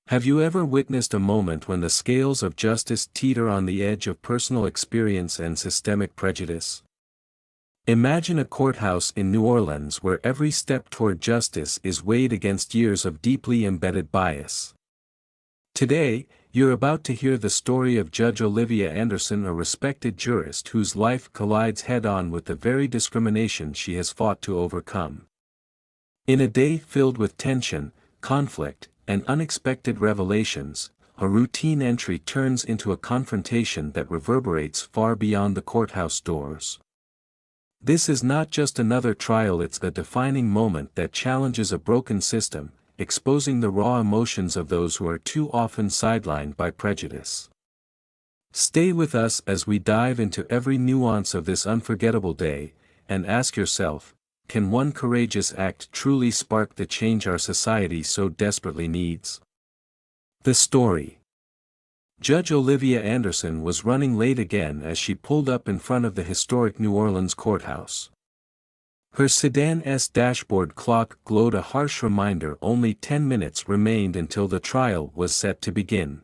Have you ever witnessed a moment when the scales of justice teeter on the edge of personal experience and systemic prejudice? Imagine a courthouse in New Orleans where every step toward justice is weighed against years of deeply embedded bias. Today, you're about to hear the story of Judge Olivia Anderson, a respected jurist whose life collides head-on with the very discrimination she has fought to overcome. In a day filled with tension, conflict, and unexpected revelations, a routine entry turns into a confrontation that reverberates far beyond the courthouse doors. This is not just another trial, it's a defining moment that challenges a broken system, exposing the raw emotions of those who are too often sidelined by prejudice. Stay with us as we dive into every nuance of this unforgettable day, and ask yourself, can one courageous act truly spark the change our society so desperately needs? The story. Judge Olivia Anderson was running late again as she pulled up in front of the historic New Orleans courthouse. Her sedan's dashboard clock glowed a harsh reminder only 10 minutes remained until the trial was set to begin.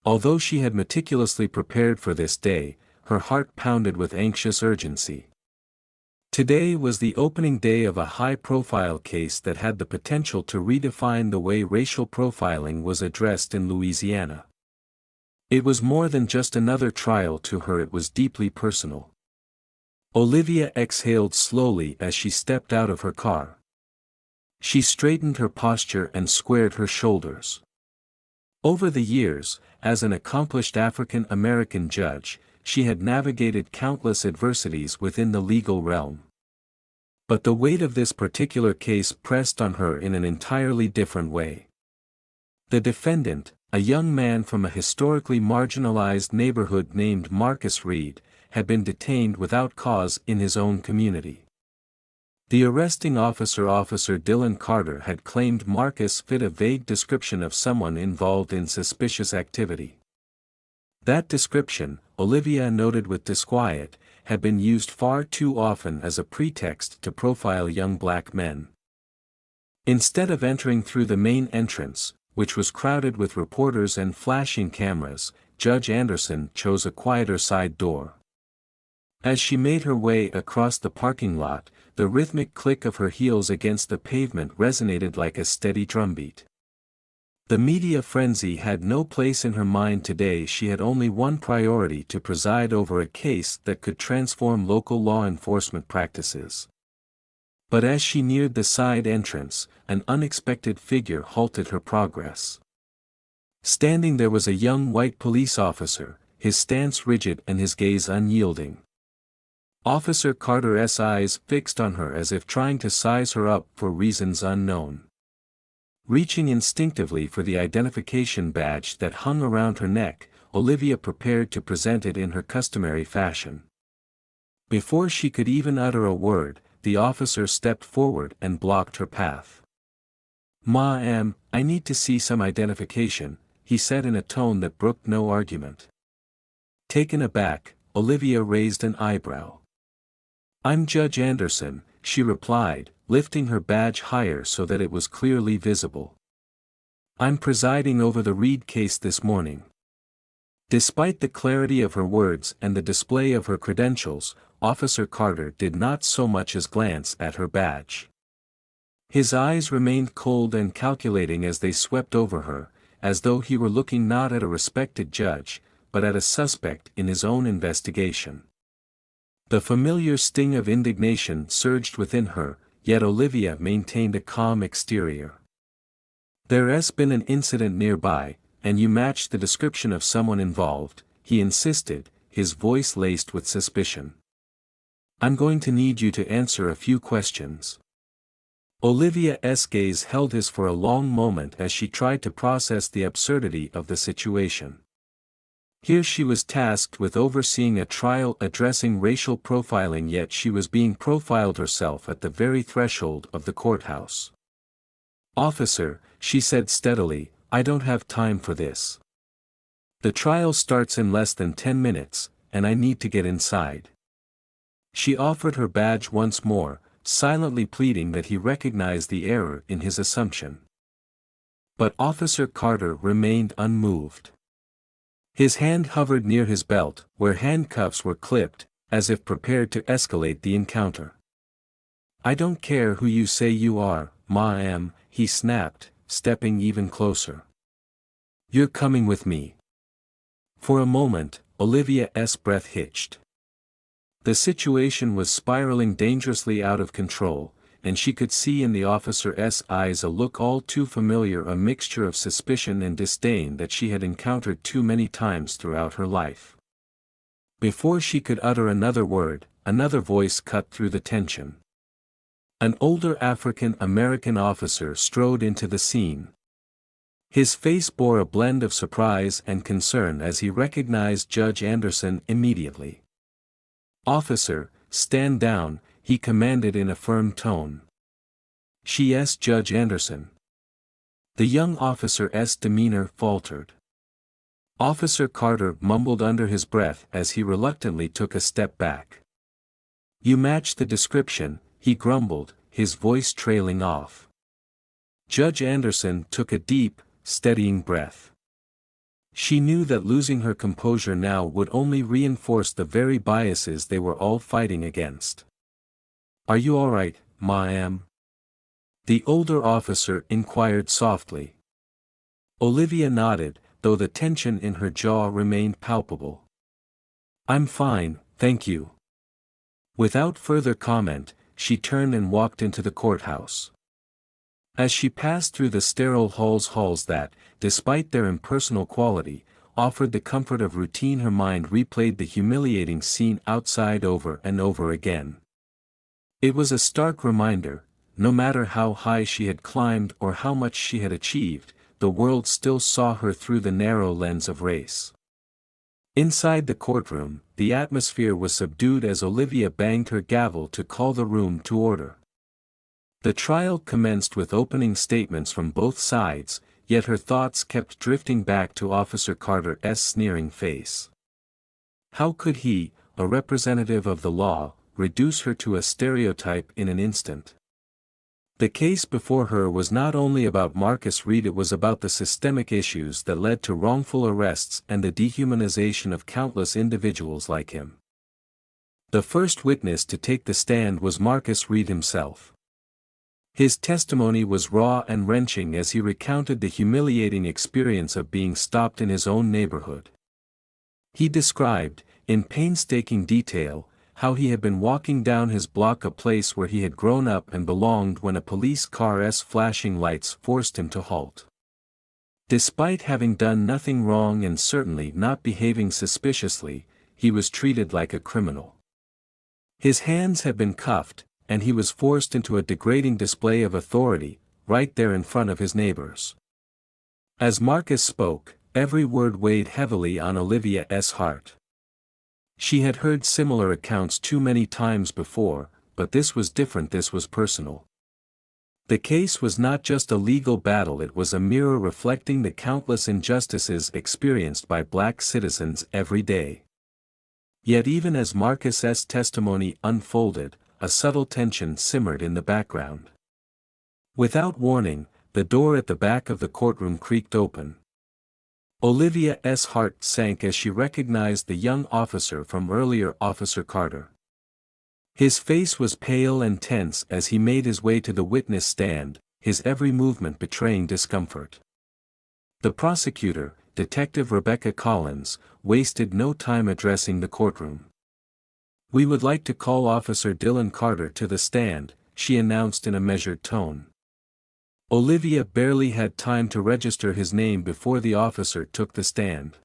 Although she had meticulously prepared for this day, her heart pounded with anxious urgency. Today was the opening day of a high-profile case that had the potential to redefine the way racial profiling was addressed in Louisiana. It was more than just another trial to her, it was deeply personal. Olivia exhaled slowly as she stepped out of her car. She straightened her posture and squared her shoulders. Over the years, as an accomplished African American judge, she had navigated countless adversities within the legal realm. But the weight of this particular case pressed on her in an entirely different way. The defendant, a young man from a historically marginalized neighborhood named Marcus Reed, had been detained without cause in his own community. The arresting officer, Officer Dylan Carter, had claimed Marcus fit a vague description of someone involved in suspicious activity. That description, Olivia noted with disquiet, had been used far too often as a pretext to profile young black men. Instead of entering through the main entrance, which was crowded with reporters and flashing cameras, Judge Anderson chose a quieter side door. As she made her way across the parking lot, the rhythmic click of her heels against the pavement resonated like a steady drumbeat. The media frenzy had no place in her mind today. She had only one priority: to preside over a case that could transform local law enforcement practices. But as she neared the side entrance, an unexpected figure halted her progress. Standing there was a young white police officer, his stance rigid and his gaze unyielding. Officer Carter's eyes fixed on her as if trying to size her up for reasons unknown. Reaching instinctively for the identification badge that hung around her neck, Olivia prepared to present it in her customary fashion. Before she could even utter a word, the officer stepped forward and blocked her path. "Ma'am, I need to see some identification," he said in a tone that brooked no argument. Taken aback, Olivia raised an eyebrow. "I'm Judge Anderson," she replied, lifting her badge higher so that it was clearly visible. "I'm presiding over the Reed case this morning." Despite the clarity of her words and the display of her credentials, Officer Carter did not so much as glance at her badge. His eyes remained cold and calculating as they swept over her, as though he were looking not at a respected judge, but at a suspect in his own investigation. The familiar sting of indignation surged within her, yet Olivia maintained a calm exterior. "There's been an incident nearby, and you match the description of someone involved," he insisted, his voice laced with suspicion. "I'm going to need you to answer a few questions." Olivia's gaze held his for a long moment as she tried to process the absurdity of the situation. Here she was tasked with overseeing a trial addressing racial profiling, yet she was being profiled herself at the very threshold of the courthouse. "Officer," she said steadily, "I don't have time for this. The trial starts in less than 10 minutes, and I need to get inside." She offered her badge once more, silently pleading that he recognized the error in his assumption. But Officer Carter remained unmoved. His hand hovered near his belt, where handcuffs were clipped, as if prepared to escalate the encounter. "I don't care who you say you are, ma'am," he snapped, stepping even closer. "You're coming with me." For a moment, Olivia's breath hitched. The situation was spiraling dangerously out of control, and she could see in the officer's eyes a look all too familiar, a mixture of suspicion and disdain that she had encountered too many times throughout her life. Before she could utter another word, another voice cut through the tension. An older African-American officer strode into the scene. His face bore a blend of surprise and concern as he recognized Judge Anderson immediately. "Officer, stand down," he commanded in a firm tone. "Yes, Judge Anderson." The young officer's demeanor faltered. Officer Carter mumbled under his breath as he reluctantly took a step back. "You match the description," he grumbled, his voice trailing off. Judge Anderson took a deep, steadying breath. She knew that losing her composure now would only reinforce the very biases they were all fighting against. "Are you all right, ma'am?" the older officer inquired softly. Olivia nodded, though the tension in her jaw remained palpable. "I'm fine, thank you." Without further comment, she turned and walked into the courthouse. As she passed through the sterile halls that, despite their impersonal quality, offered the comfort of routine, her mind replayed the humiliating scene outside over and over again. It was a stark reminder, no matter how high she had climbed or how much she had achieved, the world still saw her through the narrow lens of race. Inside the courtroom, the atmosphere was subdued as Olivia banged her gavel to call the room to order. The trial commenced with opening statements from both sides, yet her thoughts kept drifting back to Officer Carter's sneering face. How could he, a representative of the law, reduce her to a stereotype in an instant? The case before her was not only about Marcus Reed, it was about the systemic issues that led to wrongful arrests and the dehumanization of countless individuals like him. The first witness to take the stand was Marcus Reed himself. His testimony was raw and wrenching as he recounted the humiliating experience of being stopped in his own neighborhood. He described, in painstaking detail, how he had been walking down his block, a place where he had grown up and belonged, when a police car's flashing lights forced him to halt. Despite having done nothing wrong and certainly not behaving suspiciously, he was treated like a criminal. His hands had been cuffed, and he was forced into a degrading display of authority, right there in front of his neighbors. As Marcus spoke, every word weighed heavily on Olivia's heart. She had heard similar accounts too many times before, but this was different, this was personal. The case was not just a legal battle, it was a mirror reflecting the countless injustices experienced by black citizens every day. Yet even as Marcus's testimony unfolded, a subtle tension simmered in the background. Without warning, the door at the back of the courtroom creaked open. Olivia's heart sank as she recognized the young officer from earlier, Officer Carter. His face was pale and tense as he made his way to the witness stand, his every movement betraying discomfort. The prosecutor, Detective Rebecca Collins, wasted no time addressing the courtroom. "We would like to call Officer Dylan Carter to the stand," she announced in a measured tone. Olivia barely had time to register his name before the officer took the stand.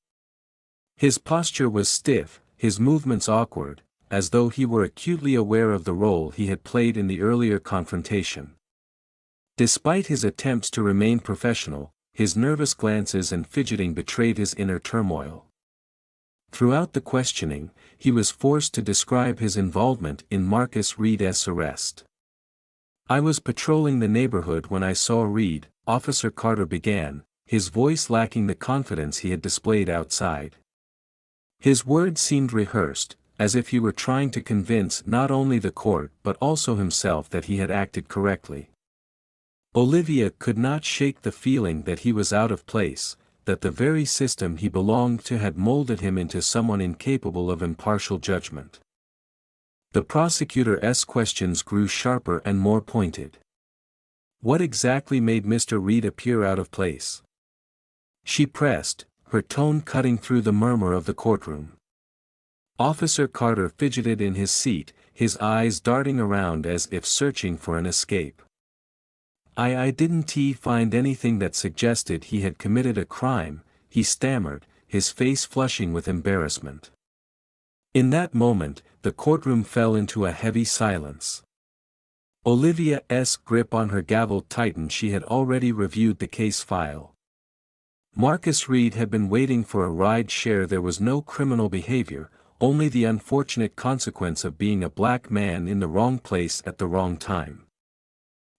His posture was stiff, his movements awkward, as though he were acutely aware of the role he had played in the earlier confrontation. Despite his attempts to remain professional, his nervous glances and fidgeting betrayed his inner turmoil. Throughout the questioning, he was forced to describe his involvement in Marcus Reed's arrest. "I was patrolling the neighborhood when I saw Reed," Officer Carter began, his voice lacking the confidence he had displayed outside. His words seemed rehearsed, as if he were trying to convince not only the court but also himself that he had acted correctly. Olivia could not shake the feeling that he was out of place, that the very system he belonged to had molded him into someone incapable of impartial judgment. The prosecutor's questions grew sharper and more pointed. What exactly made Mr. Reed appear out of place? She pressed, her tone cutting through the murmur of the courtroom. Officer Carter fidgeted in his seat, his eyes darting around as if searching for an escape. I didn't find anything that suggested he had committed a crime," he stammered, his face flushing with embarrassment. In that moment, the courtroom fell into a heavy silence. Olivia's grip on her gavel tightened. She had already reviewed the case file. Marcus Reed had been waiting for a ride share. There was no criminal behavior, only the unfortunate consequence of being a black man in the wrong place at the wrong time.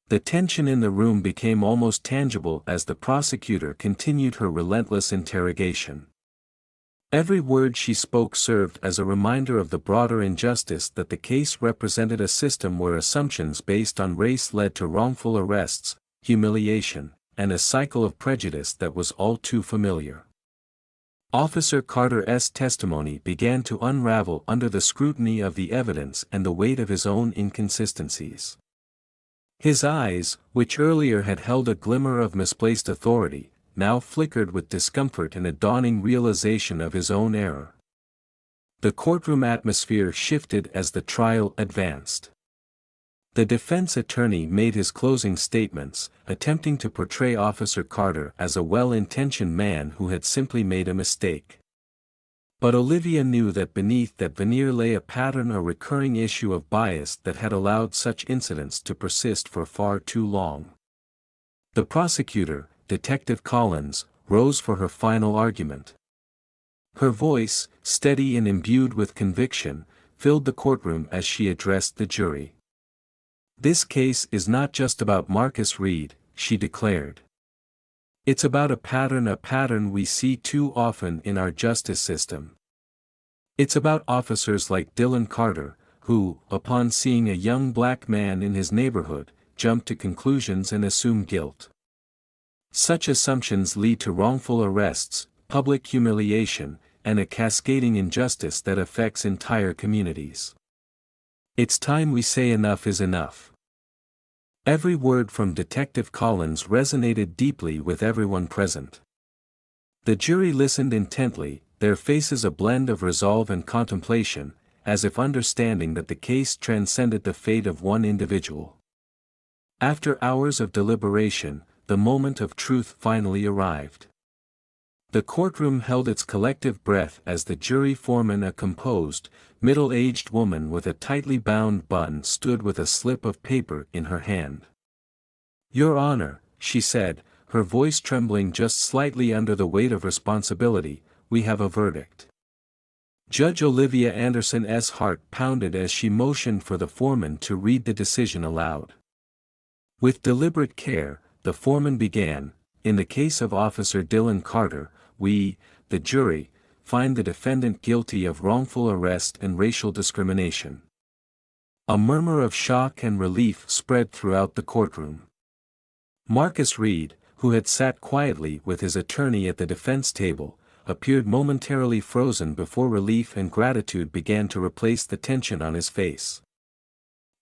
The tension in the room became almost tangible as the prosecutor continued her relentless interrogation. Every word she spoke served as a reminder of the broader injustice that the case represented, a system where assumptions based on race led to wrongful arrests, humiliation, and a cycle of prejudice that was all too familiar. Officer Carter's testimony began to unravel under the scrutiny of the evidence and the weight of his own inconsistencies. His eyes, which earlier had held a glimmer of misplaced authority, now flickered with discomfort and a dawning realization of his own error. The courtroom atmosphere shifted as the trial advanced. The defense attorney made his closing statements, attempting to portray Officer Carter as a well-intentioned man who had simply made a mistake. But Olivia knew that beneath that veneer lay a pattern, a recurring issue of bias that had allowed such incidents to persist for far too long. The prosecutor, Detective Collins, rose for her final argument. Her voice, steady and imbued with conviction, filled the courtroom as she addressed the jury. "This case is not just about Marcus Reed," she declared. "It's about a pattern we see too often in our justice system. It's about officers like Dylan Carter, who, upon seeing a young black man in his neighborhood, jump to conclusions and assume guilt. Such assumptions lead to wrongful arrests, public humiliation, and a cascading injustice that affects entire communities. It's time we say enough is enough." Every word from Detective Collins resonated deeply with everyone present. The jury listened intently, their faces a blend of resolve and contemplation, as if understanding that the case transcended the fate of one individual. After hours of deliberation, the moment of truth finally arrived. The courtroom held its collective breath as the jury foreman, a composed, middle-aged woman with a tightly bound bun, stood with a slip of paper in her hand. "Your Honor," she said, her voice trembling just slightly under the weight of responsibility, "we have a verdict." Judge Olivia Anderson's heart pounded as she motioned for the foreman to read the decision aloud. With deliberate care, the foreman began, "In the case of Officer Dylan Carter, we, the jury, find the defendant guilty of wrongful arrest and racial discrimination." A murmur of shock and relief spread throughout the courtroom. Marcus Reed, who had sat quietly with his attorney at the defense table, appeared momentarily frozen before relief and gratitude began to replace the tension on his face.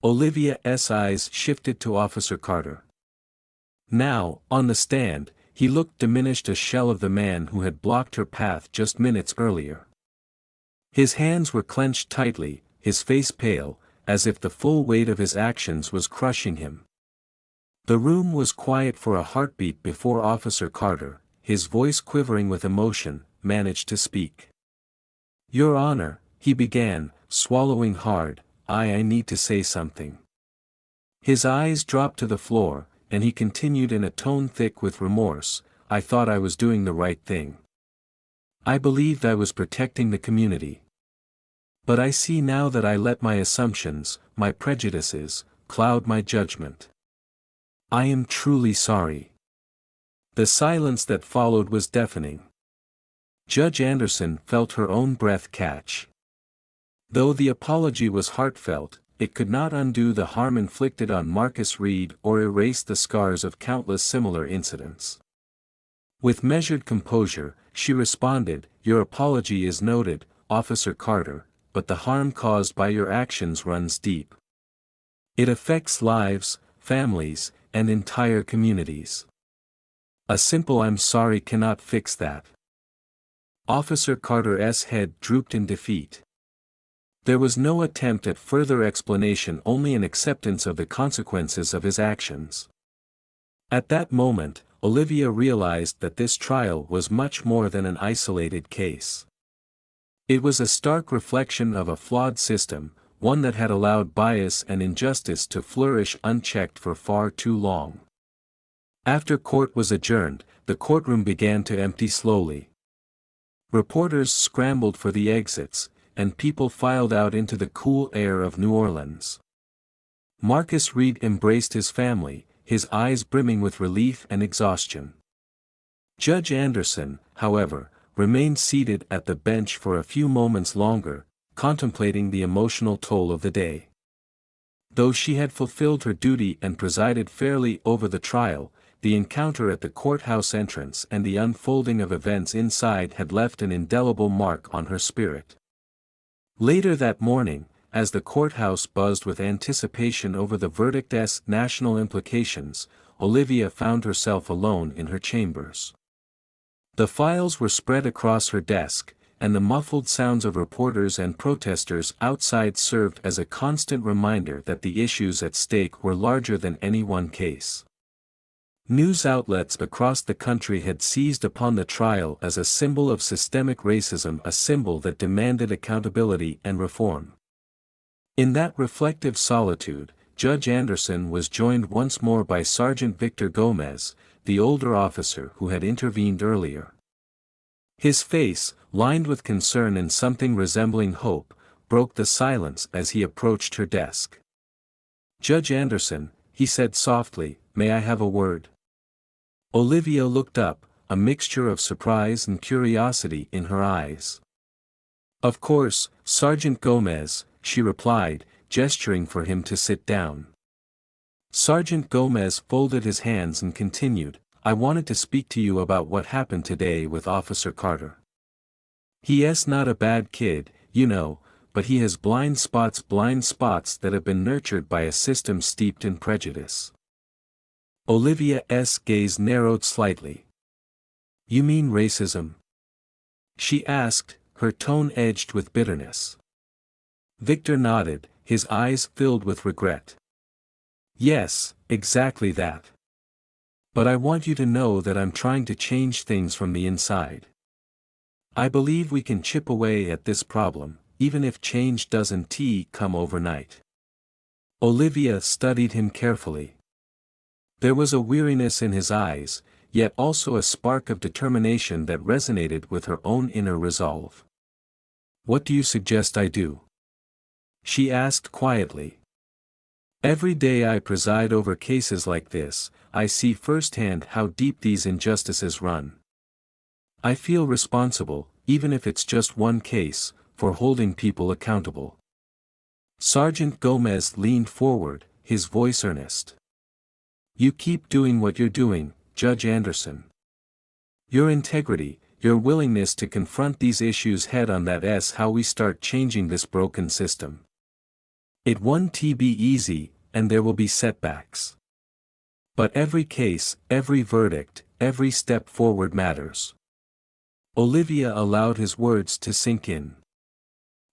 Olivia's eyes shifted to Officer Carter. Now, on the stand, he looked diminished, a shell of the man who had blocked her path just minutes earlier. His hands were clenched tightly, his face pale, as if the full weight of his actions was crushing him. The room was quiet for a heartbeat before Officer Carter, his voice quivering with emotion, managed to speak. "Your Honor," he began, swallowing hard, I need to say something." His eyes dropped to the floor, and he continued in a tone thick with remorse, "I thought I was doing the right thing. I believed I was protecting the community. But I see now that I let my assumptions, my prejudices, cloud my judgment. I am truly sorry." The silence that followed was deafening. Judge Anderson felt her own breath catch. Though the apology was heartfelt, it could not undo the harm inflicted on Marcus Reed or erase the scars of countless similar incidents. With measured composure, she responded, "Your apology is noted, Officer Carter, but the harm caused by your actions runs deep. It affects lives, families, and entire communities. A simple 'I'm sorry' cannot fix that." Officer Carter's head drooped in defeat. There was no attempt at further explanation, only an acceptance of the consequences of his actions. At that moment, Olivia realized that this trial was much more than an isolated case. It was a stark reflection of a flawed system, one that had allowed bias and injustice to flourish unchecked for far too long. After court was adjourned, the courtroom began to empty slowly. Reporters scrambled for the exits, and people filed out into the cool air of New Orleans. Marcus Reed embraced his family, his eyes brimming with relief and exhaustion. Judge Anderson, however, remained seated at the bench for a few moments longer, contemplating the emotional toll of the day. Though she had fulfilled her duty and presided fairly over the trial, the encounter at the courthouse entrance and the unfolding of events inside had left an indelible mark on her spirit. Later that morning, as the courthouse buzzed with anticipation over the verdict's national implications, Olivia found herself alone in her chambers. The files were spread across her desk, and the muffled sounds of reporters and protesters outside served as a constant reminder that the issues at stake were larger than any one case. News outlets across the country had seized upon the trial as a symbol of systemic racism, a symbol that demanded accountability and reform. In that reflective solitude, Judge Anderson was joined once more by Sergeant Victor Gomez, the older officer who had intervened earlier. His face, lined with concern and something resembling hope, broke the silence as he approached her desk. "Judge Anderson," he said softly, "may I have a word?" Olivia looked up, a mixture of surprise and curiosity in her eyes. "Of course, Sergeant Gomez," she replied, gesturing for him to sit down. Sergeant Gomez folded his hands and continued, "I wanted to speak to you about what happened today with Officer Carter. He's not a bad kid, you know, but he has blind spots that have been nurtured by a system steeped in prejudice." Olivia's gaze narrowed slightly. "You mean racism?" she asked, her tone edged with bitterness. Victor nodded, his eyes filled with regret. "Yes, exactly that. But I want you to know that I'm trying to change things from the inside. I believe we can chip away at this problem, even if change doesn't come overnight." Olivia studied him carefully. There was a weariness in his eyes, yet also a spark of determination that resonated with her own inner resolve. "What do you suggest I do?" she asked quietly. "Every day I preside over cases like this, I see firsthand how deep these injustices run. I feel responsible, even if it's just one case, for holding people accountable." Sergeant Gomez leaned forward, his voice earnest. "You keep doing what you're doing, Judge Anderson. Your integrity, your willingness to confront these issues head-on, that's how we start changing this broken system. It won't be easy, and there will be setbacks. But every case, every verdict, every step forward matters." Olivia allowed his words to sink in.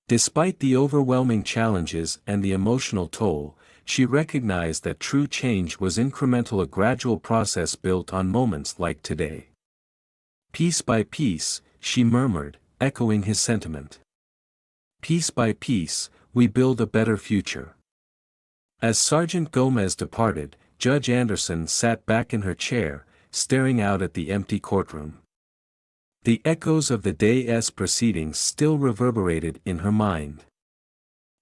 Despite the overwhelming challenges and the emotional toll, she recognized that true change was incremental, a gradual process built on moments like today. "Piece by piece," she murmured, echoing his sentiment. "Piece by piece, we build a better future." As Sergeant Gomez departed, Judge Anderson sat back in her chair, staring out at the empty courtroom. The echoes of the day's proceedings still reverberated in her mind.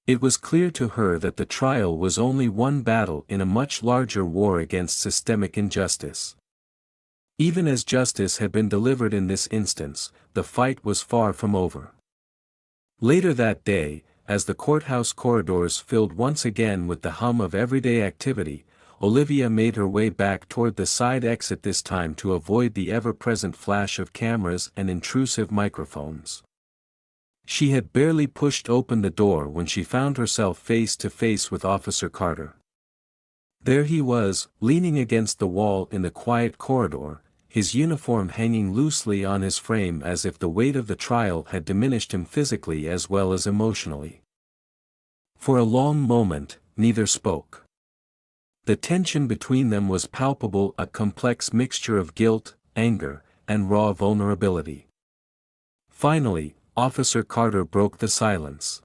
It was clear to her that the trial was only one battle in a much larger war against systemic injustice. Even as justice had been delivered in this instance, the fight was far from over. Later that day, as the courthouse corridors filled once again with the hum of everyday activity, Olivia made her way back toward the side exit, this time to avoid the ever-present flash of cameras and intrusive microphones. She had barely pushed open the door when she found herself face to face with Officer Carter. There he was, leaning against the wall in the quiet corridor, his uniform hanging loosely on his frame as if the weight of the trial had diminished him physically as well as emotionally. For a long moment, neither spoke. The tension between them was palpable, a complex mixture of guilt, anger, and raw vulnerability. Finally, Officer Carter broke the silence.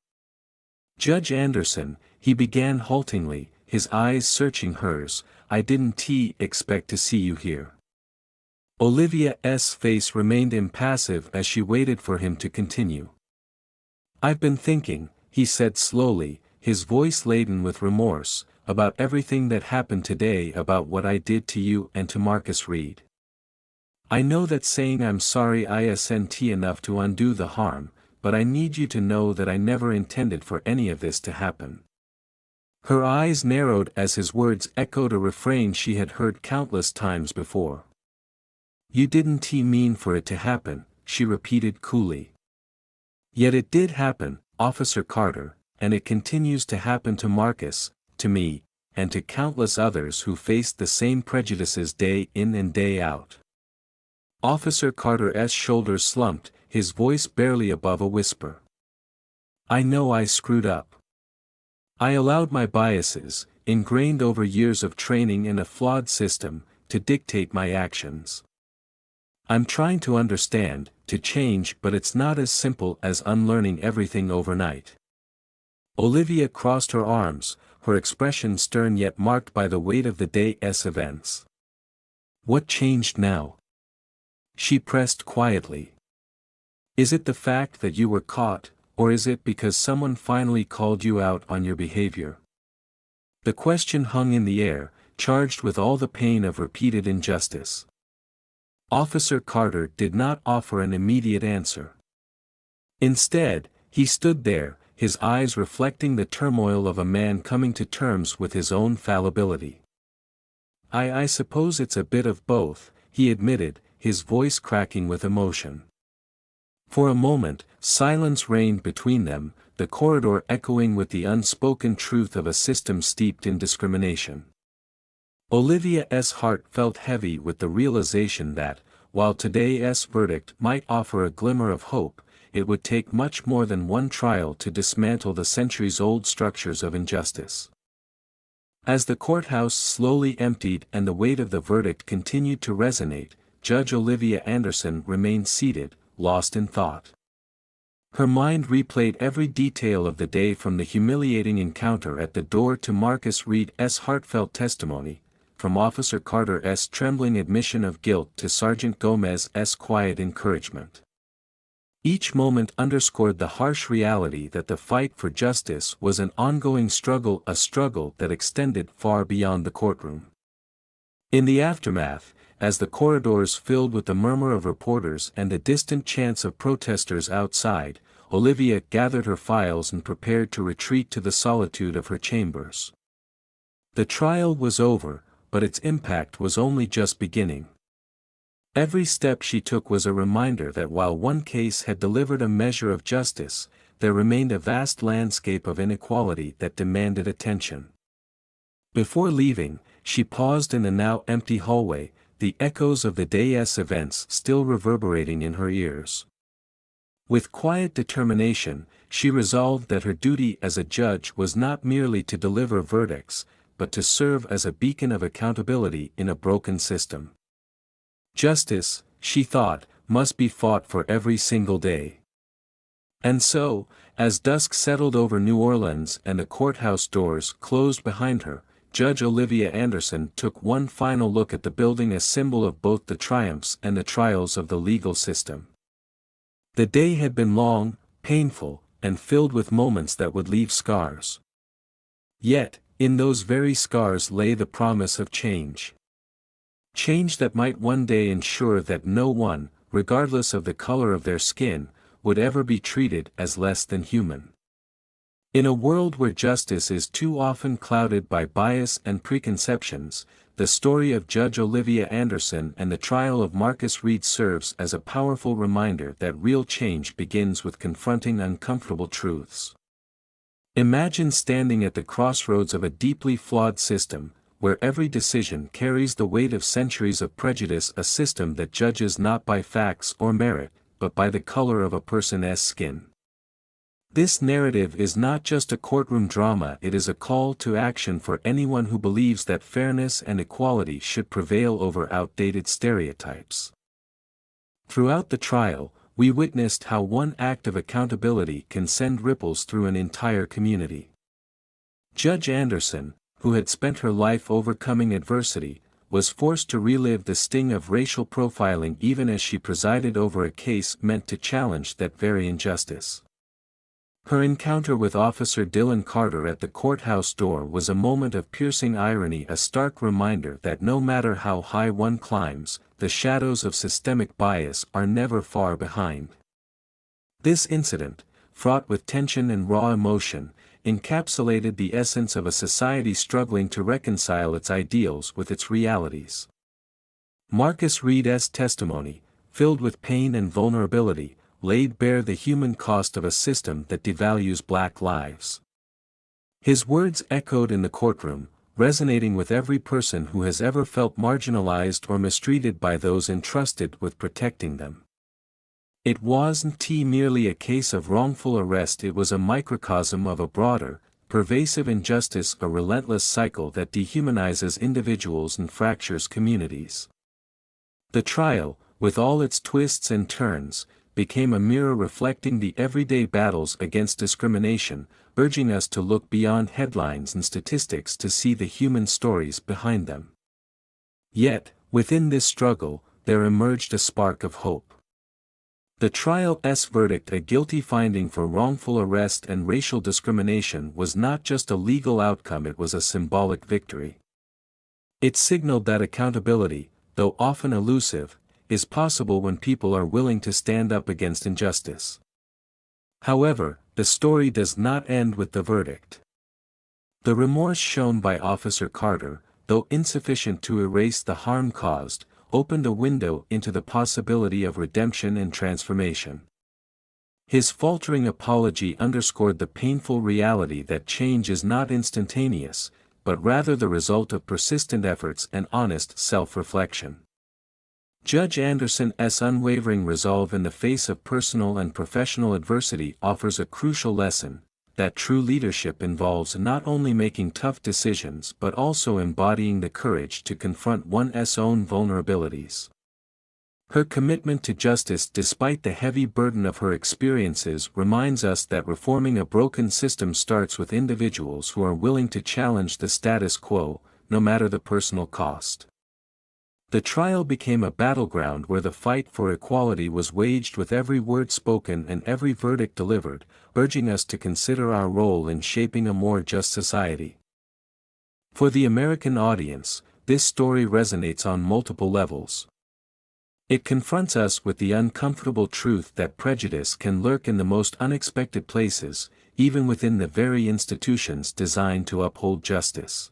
"Judge Anderson," he began haltingly, his eyes searching hers, "I didn't expect to see you here." Olivia's face remained impassive as she waited for him to continue. "I've been thinking," he said slowly, his voice laden with remorse, "about everything that happened today, about what I did to you and to Marcus Reed. I know that saying I'm sorry isn't enough to undo the harm, but I need you to know that I never intended for any of this to happen." Her eyes narrowed as his words echoed a refrain she had heard countless times before. "You didn't mean for it to happen," she repeated coolly. "Yet it did happen, Officer Carter, and it continues to happen to Marcus, to me, and to countless others who faced the same prejudices day in and day out." Officer Carter's shoulders slumped, his voice barely above a whisper. "I know I screwed up. I allowed my biases, ingrained over years of training in a flawed system, to dictate my actions. I'm trying to understand, to change, but it's not as simple as unlearning everything overnight." Olivia crossed her arms, her expression stern yet marked by the weight of the day's events. "What changed now?" she pressed quietly. "Is it the fact that you were caught, or is it because someone finally called you out on your behavior?" The question hung in the air, charged with all the pain of repeated injustice. Officer Carter did not offer an immediate answer. Instead, he stood there, his eyes reflecting the turmoil of a man coming to terms with his own fallibility. I suppose it's a bit of both," he admitted, his voice cracking with emotion. For a moment, silence reigned between them, the corridor echoing with the unspoken truth of a system steeped in discrimination. Olivia's heart felt heavy with the realization that, while today's verdict might offer a glimmer of hope, it would take much more than one trial to dismantle the centuries-old structures of injustice. As the courthouse slowly emptied and the weight of the verdict continued to resonate, Judge Olivia Anderson remained seated, lost in thought. Her mind replayed every detail of the day, from the humiliating encounter at the door to Marcus Reed's heartfelt testimony, from Officer Carter's trembling admission of guilt to Sergeant Gomez's quiet encouragement. Each moment underscored the harsh reality that the fight for justice was an ongoing struggle, a struggle that extended far beyond the courtroom. In the aftermath, as the corridors filled with the murmur of reporters and the distant chants of protesters outside, Olivia gathered her files and prepared to retreat to the solitude of her chambers. The trial was over, but its impact was only just beginning. Every step she took was a reminder that while one case had delivered a measure of justice, there remained a vast landscape of inequality that demanded attention. Before leaving, she paused in the now empty hallway, the echoes of the day's events still reverberating in her ears. With quiet determination, she resolved that her duty as a judge was not merely to deliver verdicts, but to serve as a beacon of accountability in a broken system. Justice, she thought, must be fought for every single day. And so, as dusk settled over New Orleans and the courthouse doors closed behind her, Judge Olivia Anderson took one final look at the building, a symbol of both the triumphs and the trials of the legal system. The day had been long, painful, and filled with moments that would leave scars. Yet, in those very scars lay the promise of change. Change that might one day ensure that no one, regardless of the color of their skin, would ever be treated as less than human. In a world where justice is too often clouded by bias and preconceptions, the story of Judge Olivia Anderson and the trial of Marcus Reed serves as a powerful reminder that real change begins with confronting uncomfortable truths. Imagine standing at the crossroads of a deeply flawed system, where every decision carries the weight of centuries of prejudice, a system that judges not by facts or merit, but by the color of a person's skin. This narrative is not just a courtroom drama, it is a call to action for anyone who believes that fairness and equality should prevail over outdated stereotypes. Throughout the trial, we witnessed how one act of accountability can send ripples through an entire community. Judge Anderson, who had spent her life overcoming adversity, was forced to relive the sting of racial profiling even as she presided over a case meant to challenge that very injustice. Her encounter with Officer Dylan Carter at the courthouse door was a moment of piercing irony, a stark reminder that no matter how high one climbs, the shadows of systemic bias are never far behind. This incident, fraught with tension and raw emotion, encapsulated the essence of a society struggling to reconcile its ideals with its realities. Marcus Reed's testimony, filled with pain and vulnerability, laid bare the human cost of a system that devalues Black lives. His words echoed in the courtroom, resonating with every person who has ever felt marginalized or mistreated by those entrusted with protecting them. It wasn't merely a case of wrongful arrest, it was a microcosm of a broader, pervasive injustice, a relentless cycle that dehumanizes individuals and fractures communities. The trial, with all its twists and turns, became a mirror reflecting the everyday battles against discrimination, urging us to look beyond headlines and statistics to see the human stories behind them. Yet, within this struggle, there emerged a spark of hope. The trial's verdict, a guilty finding for wrongful arrest and racial discrimination, was not just a legal outcome, it was a symbolic victory. It signaled that accountability, though often elusive, is possible when people are willing to stand up against injustice. However, the story does not end with the verdict. The remorse shown by Officer Carter, though insufficient to erase the harm caused, opened a window into the possibility of redemption and transformation. His faltering apology underscored the painful reality that change is not instantaneous, but rather the result of persistent efforts and honest self-reflection. Judge Anderson's unwavering resolve in the face of personal and professional adversity offers a crucial lesson, that true leadership involves not only making tough decisions but also embodying the courage to confront one's own vulnerabilities. Her commitment to justice despite the heavy burden of her experiences reminds us that reforming a broken system starts with individuals who are willing to challenge the status quo, no matter the personal cost. The trial became a battleground where the fight for equality was waged with every word spoken and every verdict delivered, urging us to consider our role in shaping a more just society. For the American audience, this story resonates on multiple levels. It confronts us with the uncomfortable truth that prejudice can lurk in the most unexpected places, even within the very institutions designed to uphold justice.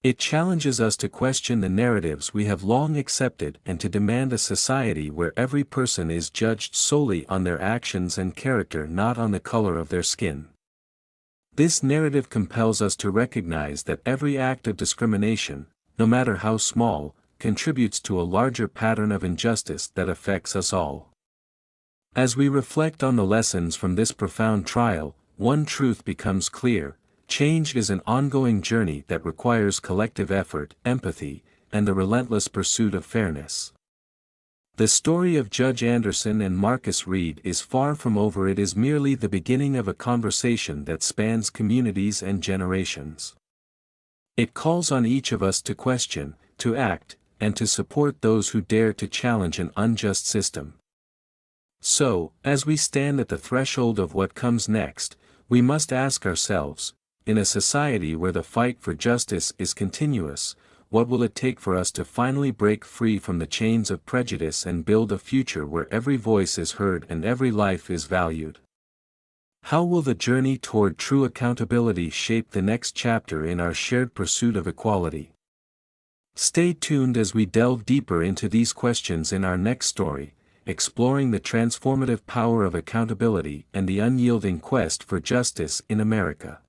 It challenges us to question the narratives we have long accepted and to demand a society where every person is judged solely on their actions and character, not on the color of their skin. This narrative compels us to recognize that every act of discrimination, no matter how small, contributes to a larger pattern of injustice that affects us all. As we reflect on the lessons from this profound trial, one truth becomes clear: change is an ongoing journey that requires collective effort, empathy, and the relentless pursuit of fairness. The story of Judge Anderson and Marcus Reed is far from over, it is merely the beginning of a conversation that spans communities and generations. It calls on each of us to question, to act, and to support those who dare to challenge an unjust system. So, as we stand at the threshold of what comes next, we must ask ourselves, in a society where the fight for justice is continuous, what will it take for us to finally break free from the chains of prejudice and build a future where every voice is heard and every life is valued? How will the journey toward true accountability shape the next chapter in our shared pursuit of equality? Stay tuned as we delve deeper into these questions in our next story, exploring the transformative power of accountability and the unyielding quest for justice in America.